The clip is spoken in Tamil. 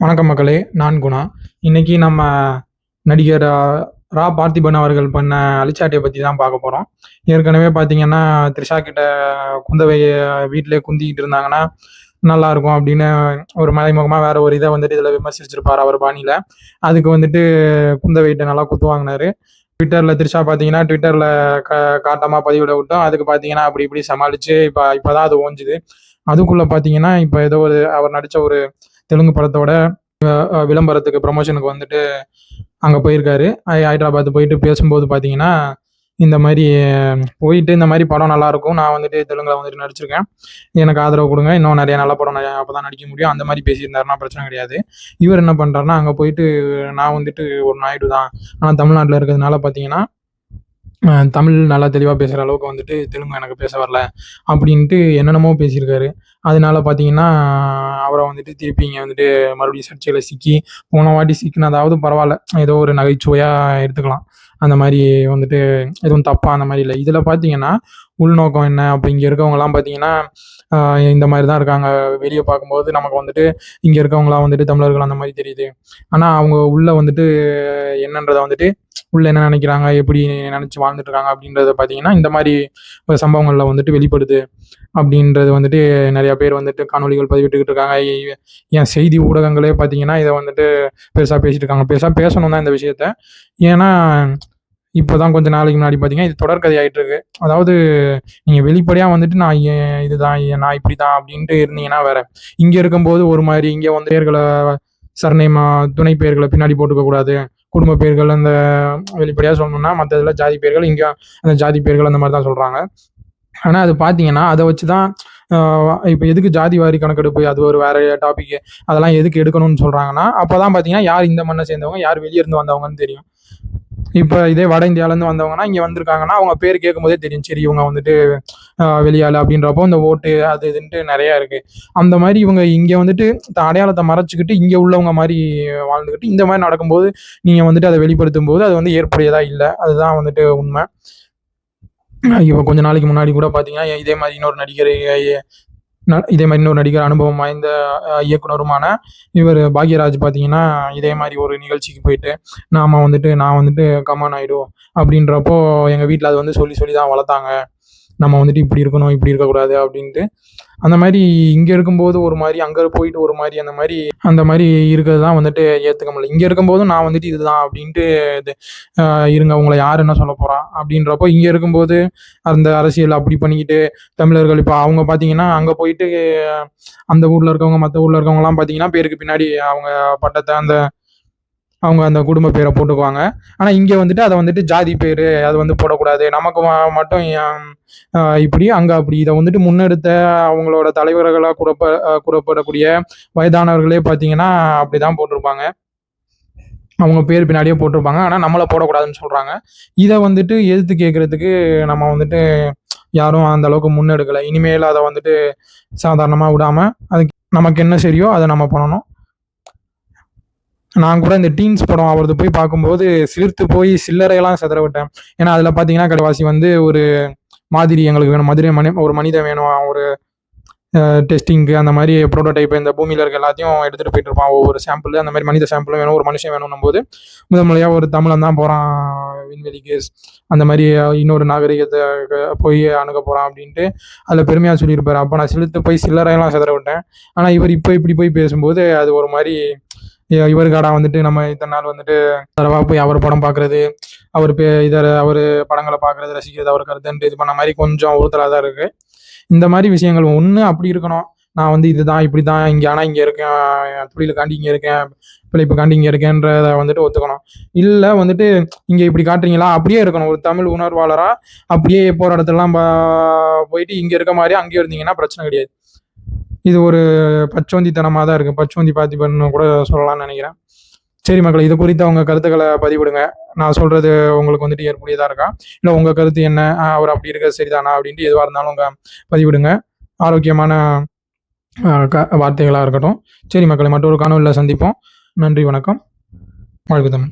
வணக்கம் மக்களே, நான் குணா. இன்னைக்கு நம்ம நடிகர் ரா பார்த்திபன் அவர்கள் பண்ண அலிச்சாட்டியை பற்றி தான் பார்க்க போகிறோம். ஏற்கனவே பார்த்தீங்கன்னா த்ரிஷா கிட்ட குந்தவை வீட்டிலே குந்திக்கிட்டு இருந்தாங்கன்னா நல்லா இருக்கும் அப்படின்னு ஒரு மறைமுகமாக வேற ஒரு இதை வந்துட்டு இதில் விமர்சிச்சிருப்பார் அவர் பாணியில். அதுக்கு வந்துட்டு குந்தவைகிட்ட நல்லா குத்து வாங்கினாரு. ட்விட்டரில் த்ரிஷா பார்த்தீங்கன்னா ட்விட்டரில் காட்டமாக பதிவிட விட்டோம். அதுக்கு பார்த்தீங்கன்னா அப்படி இப்படி சமாளித்து இப்போதான் அது ஓஞ்சுது. அதுக்குள்ளே பார்த்தீங்கன்னா இப்போ ஏதோ ஒரு அவர் நடித்த ஒரு தெலுங்கு படத்தோட விளம்பரத்துக்கு ப்ரமோஷனுக்கு வந்துட்டு அங்கே போயிருக்காரு. ஹைதராபாத் போயிட்டு பேசும்போது பார்த்தீங்கன்னா இந்த மாதிரி போயிட்டு இந்த மாதிரி படம் நல்லாயிருக்கும், நான் வந்துட்டு தெலுங்கில் வந்துட்டு நடிச்சிருக்கேன், எனக்கு ஆதரவு கொடுங்க, இன்னும் நிறைய நல்ல படம் அப்போ தான் நடிக்க முடியும், அந்த மாதிரி பேசியிருந்தாருன்னா பிரச்சனை கிடையாது. இவர் என்ன பண்ணுறாருன்னா அங்கே போயிட்டு நான் வந்துட்டு ஒரு நாயுடு தான், ஆனால் தமிழ்நாட்டில் இருக்கிறதுனால பார்த்தீங்கன்னா தமிழ் நல்லா தெளிவாக பேசுகிற அளவுக்கு வந்துட்டு தெலுங்கு எனக்கு பேச வரல அப்படின்ட்டு என்னென்னமோ பேசியிருக்காரு. அதனால பார்த்தீங்கன்னா அவரை வந்துட்டு திருப்பி இங்கே வந்துட்டு மறுபடியும் சர்ச்சையில் சிக்கி, போன வாட்டி சிக்கினதாவது பரவாயில்ல, ஏதோ ஒரு நகைச்சுவையாக எடுத்துக்கலாம், அந்த மாதிரி வந்துட்டு எதுவும் தப்பாக அந்த மாதிரி இல்லை. இதில் பார்த்தீங்கன்னா உள்நோக்கம் என்ன, அப்போ இங்கே இருக்கவங்கலாம் பார்த்தீங்கன்னா இந்த மாதிரி தான் இருக்காங்க, வெளியே பார்க்கும்போது நமக்கு வந்துட்டு இங்கே இருக்கவங்களாம் வந்துட்டு தமிழர்கள் அந்த மாதிரி தெரியுது, ஆனால் அவங்க உள்ளே வந்துட்டு என்னன்றதை வந்துட்டு உள்ள என்ன நினைக்கிறாங்க, எப்படி நினச்சி வாழ்ந்துட்டு இருக்காங்க அப்படின்றத பார்த்தீங்கன்னா இந்த மாதிரி சம்பவங்களில் வந்துட்டு வெளிப்படுது அப்படின்றது வந்துட்டு நிறையா பேர் வந்துட்டு காணொலிகள் பதிவிட்டுக்கிட்டு இருக்காங்க. என் செய்தி ஊடகங்களே பார்த்தீங்கன்னா இதை வந்துட்டு பெருசாக பேசிட்டு இருக்காங்க. பெருசாக பேசணும் தான் இந்த விஷயத்த. ஏன்னா இப்போ தான் கொஞ்சம் நாளைக்கு முன்னாடி பார்த்தீங்கன்னா இது தொடர்கதை ஆகிட்டு இருக்கு. அதாவது நீங்கள் வெளிப்படையாக வந்துட்டு நான் இதுதான், நான் இப்படி தான் அப்படின்ட்டு இருந்தீங்கன்னா வேற, இங்கே இருக்கும்போது ஒரு மாதிரி, இங்கே வந்து பேர்களை சர்நேமா துணை பெயர்களை பின்னாடி போட்டுக்க கூடாது, குடும்ப பெயர்கள் அந்த வெளிப்படையாக சொல்லணும்னா, மற்ற இதில் ஜாதி பெயர்கள், இங்கே அந்த ஜாதி பெயர்கள் அந்த மாதிரி தான் சொல்கிறாங்க. ஆனால் அது பார்த்தீங்கன்னா அதை வச்சு தான் இப்போ எதுக்கு ஜாதி வாரி கணக்கெடுப்பு, அது ஒரு வேற டாபிக், அதெல்லாம் எதுக்கு எடுக்கணும்னு சொல்கிறாங்கன்னா அப்போ தான் பார்த்தீங்கன்னா யார் இந்த மண்ணை சேர்ந்தவங்க, யார் வெளியே இருந்து வந்தவங்கன்னு தெரியும். இப்போ இதே வட இந்தியாவிலேருந்து வந்தவங்கன்னா இங்கே வந்திருக்காங்கன்னா அவங்க பேர் கேட்கும்போதே தெரியும், சரி இவங்க வந்துட்டு வெளியாள் அப்படின்றப்போ இந்த ஓட்டு அது இதுன்ட்டு நிறையா இருக்குது. அந்த மாதிரி இவங்க இங்கே வந்துட்டு அடையாளத்தை மறைச்சிக்கிட்டு இங்கே உள்ளவங்க மாதிரி வாழ்ந்துக்கிட்டு இந்த மாதிரி நடக்கும்போது நீங்கள் வந்துட்டு அதை வெளிப்படுத்தும் போது அது வந்து ஏற்புடையதாக இல்லை. அதுதான் வந்துட்டு உண்மை. இப்போ கொஞ்ச நாளைக்கு முன்னாடி கூட பார்த்தீங்கன்னா இதே மாதிரி இன்னொரு நடிகர் அனுபவம் வாய்ந்த இயக்குனருமான இவர் பாக்யராஜ் பார்த்தீங்கன்னா இதே மாதிரி ஒரு நிகழ்ச்சிக்கு போயிட்டு நான் வந்துட்டு கமான் ஆயிடும் அப்படின்றப்போ எங்கள் வீட்டில் அது வந்து சொல்லி சொல்லி தான் வளர்த்தாங்க, நம்ம வந்துட்டு இப்படி இருக்கணும் இப்படி இருக்கக்கூடாது அப்படின்ட்டு. அந்த மாதிரி இங்கே இருக்கும்போது ஒரு மாதிரி, அங்கே போயிட்டு ஒரு மாதிரி, அந்த மாதிரி இருக்கிறது தான் வந்துட்டு ஏற்றுக்க முடியல. இங்கே இருக்கும்போதும் நான் வந்துட்டு இதுதான் அப்படின்ட்டு இது இருங்க, உங்களை யார் என்ன சொல்ல போகிறா அப்படின்றப்போ, இங்கே இருக்கும்போது அந்த அரசியல் அப்படி பண்ணிக்கிட்டு தமிழர்கள் இப்போ அவங்க பார்த்தீங்கன்னா அங்கே போயிட்டு அந்த ஊரில் இருக்கவங்க மற்ற ஊரில் இருக்கவங்கலாம் பார்த்தீங்கன்னா பேருக்கு பின்னாடி அவங்க பட்டத்தை அவங்க அந்த குடும்ப பேரை போட்டுக்குவாங்க. ஆனால் இங்கே வந்துட்டு அதை வந்துட்டு ஜாதி பேர் அது வந்து போடக்கூடாது, நமக்கு மட்டும் இப்படி அங்கே அப்படி, இதை வந்துட்டு முன்னெடுத்த அவங்களோட தலைவர்களாக கூறப்படக்கூடிய வயதானவர்களே பார்த்தீங்கன்னா அப்படி தான் போட்டிருப்பாங்க, அவங்க பேர் பின்னாடியே போட்டிருப்பாங்க. ஆனால் நம்மளை போடக்கூடாதுன்னு சொல்கிறாங்க. இதை வந்துட்டு எதிர்த்து கேட்குறதுக்கு நம்ம வந்துட்டு யாரும் அந்த அளவுக்கு முன்னெடுக்கலை. இனிமேல் அதை வந்துட்டு சாதாரணமாக விடாமல் அதுக்கு நமக்கு என்ன சரியோ அதை நம்ம பண்ணணும். நான் கூட இந்த டீன்ஸ் படம் அவரது போய் பார்க்கும்போது சிலிர்த்து போய் சில்லறையெல்லாம் செதற விட்டேன். ஏன்னா அதில் பார்த்தீங்கன்னா கடைவாசி வந்து ஒரு மாதிரி எங்களுக்கு வேணும், ஒரு மனிதன் வேணும், ஒரு டெஸ்டிங்க்கு அந்த மாதிரி ப்ரோட்டோடைப் இந்த பூமியில் இருக்க எல்லாத்தையும் எடுத்துகிட்டு போயிட்டு இருப்பான், ஒவ்வொரு சாம்பிள் அந்த மாதிரி மனித சாம்பிளும் வேணும், ஒரு மனுஷன் வேணும் போது முதல் முறையாக ஒரு தமிழன் தான் போகிறான் விண்வெளிக்கு, அந்த மாதிரி இன்னொரு நாகரிகத்தை போய் அணுக போகிறான் அப்படின்ட்டு அதில் பெருமையாக சொல்லியிருப்பார். அப்போ நான் சிலிர்த்து போய் சில்லறையெல்லாம் செதற விட்டேன். ஆனால் இவர் இப்போ இப்படி போய் பேசும்போது அது ஒரு மாதிரி, இவருக்காடா வந்துட்டு நம்ம இத்தனை நாள் வந்துட்டு தரவாக போய் அவர் படம் பார்க்குறது, அவர் படங்களை பார்க்குறது, ரசிக்கிறது, அவர் கருத்துன்ட்டு இது பண்ண மாதிரி கொஞ்சம் உறுத்தலாக தான் இருக்குது. இந்த மாதிரி விஷயங்கள் ஒன்று அப்படி இருக்கணும், நான் வந்து இதுதான் இப்படி தான் இங்கே, ஆனால் இங்கே இருக்கேன், தொழிலுக்காண்டி இங்கே இருக்கேன், பிழைப்புக்காண்டி இங்கே இருக்கேன்றதை வந்துட்டு ஒத்துக்கணும். இல்லை வந்துட்டு இங்கே இப்படி காட்டுறீங்களா அப்படியே இருக்கணும், ஒரு தமிழ் உணர்வாளராக அப்படியே போகிற இடத்துலலாம் போயிட்டு இங்கே இருக்க மாதிரி அங்கேயே இருந்தீங்கன்னா பிரச்சனை கிடையாது. இது ஒரு பச்சோந்தித்தனமாக தான் இருக்குது, பச்சோந்தி பார்த்திபன் கூட சொல்லலாம்னு நினைக்கிறேன். சரி மக்கள், இது குறித்து அவங்க கருத்துக்களை பதிவிடுங்க. நான் சொல்கிறது உங்களுக்கு வந்துட்டு ஏற்புடையதாக இருக்கா, இல்லை உங்கள் கருத்து என்ன, அவர் அப்படி இருக்க சரிதானா அப்படின்ட்டு எதுவாக இருந்தாலும் உங்கள் பதிவிடுங்க. ஆரோக்கியமான வார்த்தைகளாக இருக்கட்டும். சரி மக்களை, மற்றொரு காணொலியில் சந்திப்போம். நன்றி, வணக்கம், வாழ்க தமிழ்.